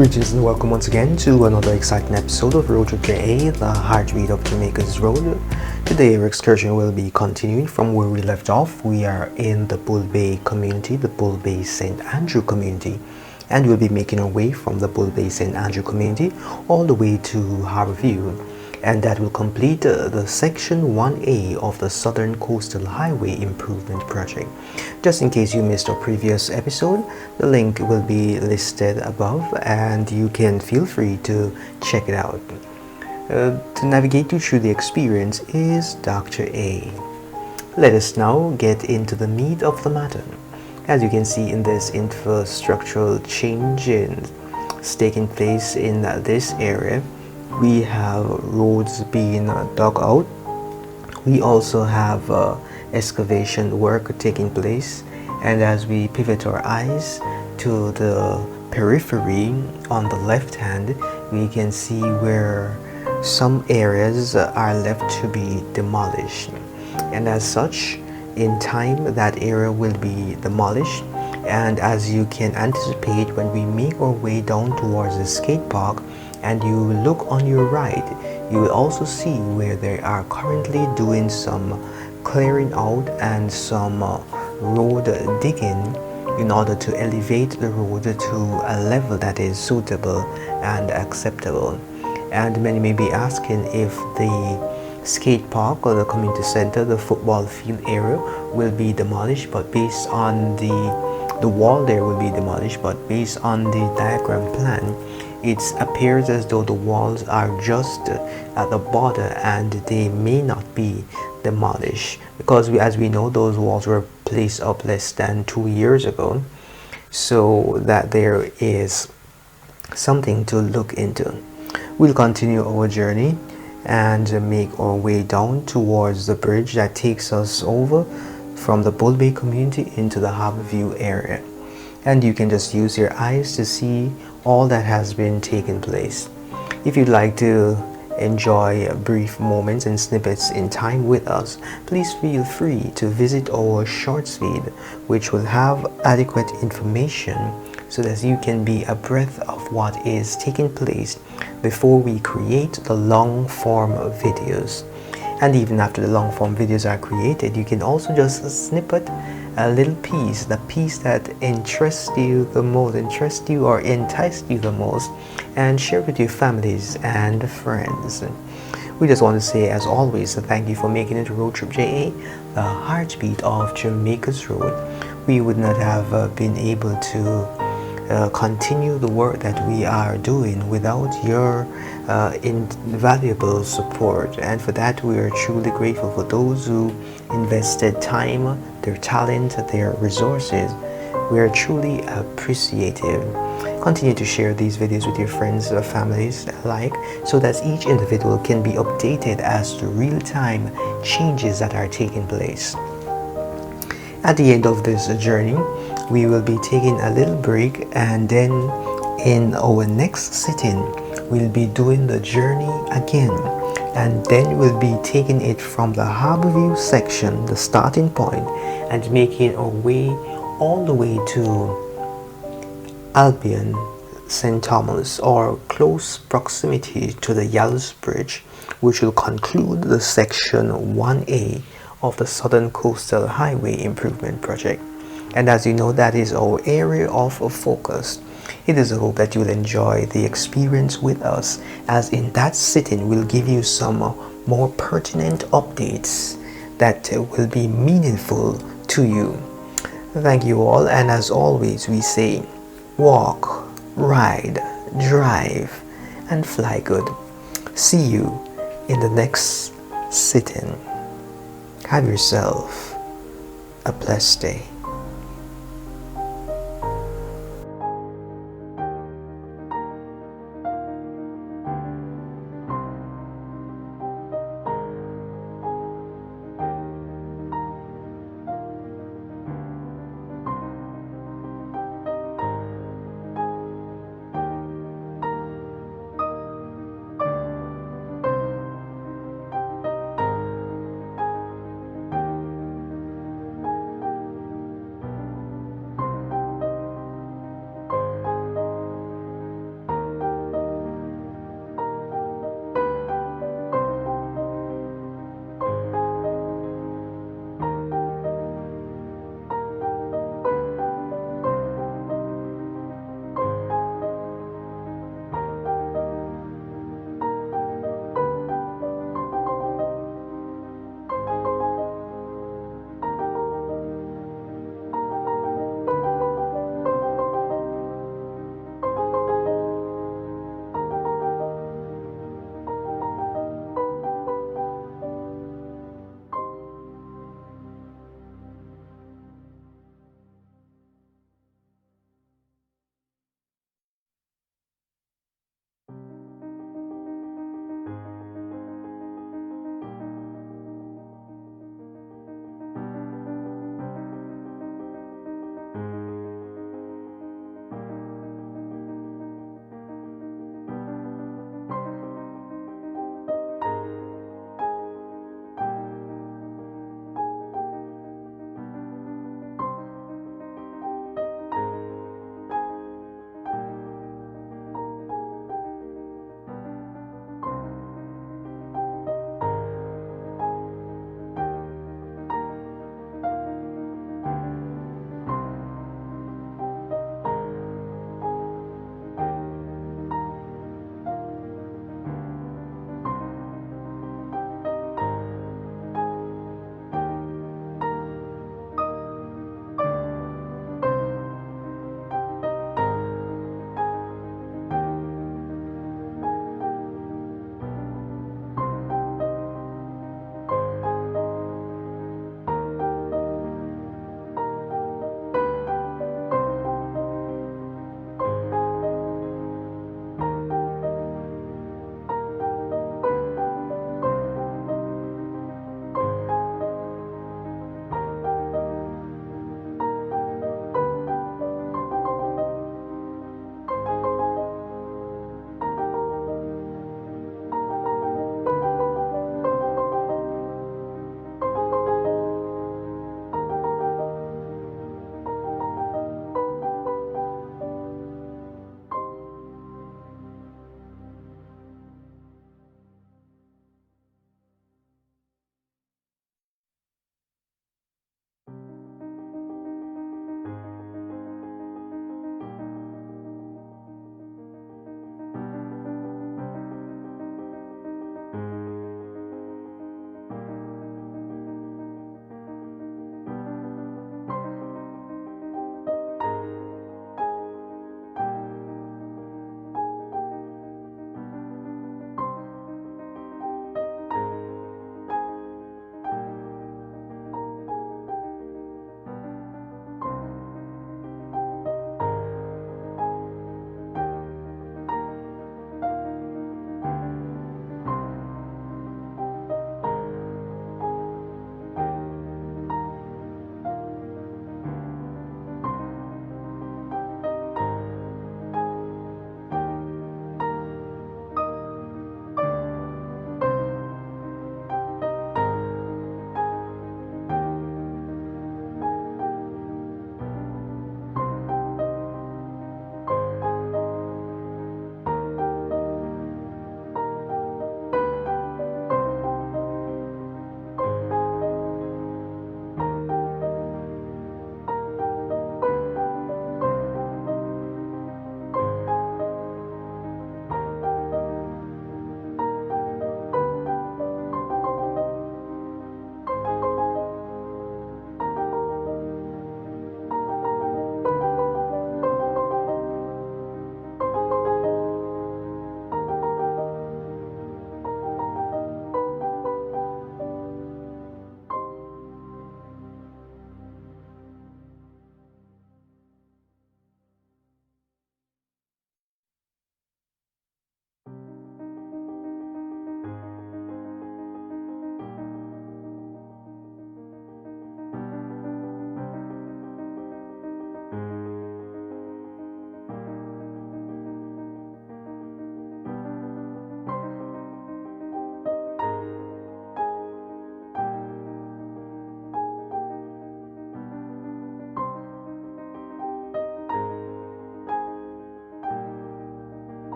Greetings and welcome once again to another exciting episode of RoadTripja, the heartbeat of Jamaica's road. Today our excursion will be continuing from where we left off. We are in the Bull Bay community, the Bull Bay St. Andrew community, and we'll be making our way from the Bull Bay St. Andrew community all the way to Harbour, and that will complete the section 1A of the Southern Coastal Highway Improvement Project. Just in case you missed our previous episode, the link will be listed above and you can feel free to check it out. To navigate you through the experience is Dr. A. Let us now get into the meat of the matter. As you can see in this infrastructural changes taking place in this area, we have roads being dug out. We also have excavation work taking place, and as we pivot our eyes to the periphery on the left hand, we can see where some areas are left to be demolished, and as such in time that area will be demolished. And as you can anticipate, when we make our way down towards the skate park and you look on your right, you will also see where they are currently doing some clearing out and some road digging in order to elevate the road to a level that is suitable and acceptable. And many may be asking if the skate park or the community center, the football field area, will be demolished, but based on the wall there will be demolished, but based on the diagram plan, it appears as though the walls are just at the border and they may not be demolished, because as we know, those walls were placed up less than 2 years ago, so that there is something to look into. We'll continue our journey and make our way down towards the bridge that takes us over from the Bull Bay community into the Harbour View area, and you can just use your eyes to see all that has been taking place. If you'd like to enjoy brief moments and snippets in time with us, please feel free to visit our shorts feed, which will have adequate information so that you can be abreast of what is taking place before we create the long form videos. And even after the long form videos are created, you can also just snippet a little piece, the piece that interests you the most, or enticed you the most, and share with your families and friends. We just want to say, as always, thank you for making it to RoadTripja, the heartbeat of Jamaica's road. We would not have been able to continue the work that we are doing without your invaluable support, and for that we are truly grateful for those who invested time, their talent, their resources. We are truly appreciative. Continue to share these videos with your friends or families alike, so that each individual can be updated as to real-time changes that are taking place. At the end of this journey, we will be taking a little break, and then in our next sitting we'll be doing the journey again, and then we'll be taking it from the Harbour View section, the starting point, and making our way all the way to Albion St. Thomas, or close proximity to the Yellows Bridge, which will conclude the section 1A of the Southern Coastal Highway Improvement Project. And as you know, that is our area of focus. It is a hope that you will enjoy the experience with us, as in that sitting we'll give you some more pertinent updates that will be meaningful to you. Thank you all, and as always we say, walk, ride, drive, and fly good. See you in the next sitting. Have yourself a blessed day.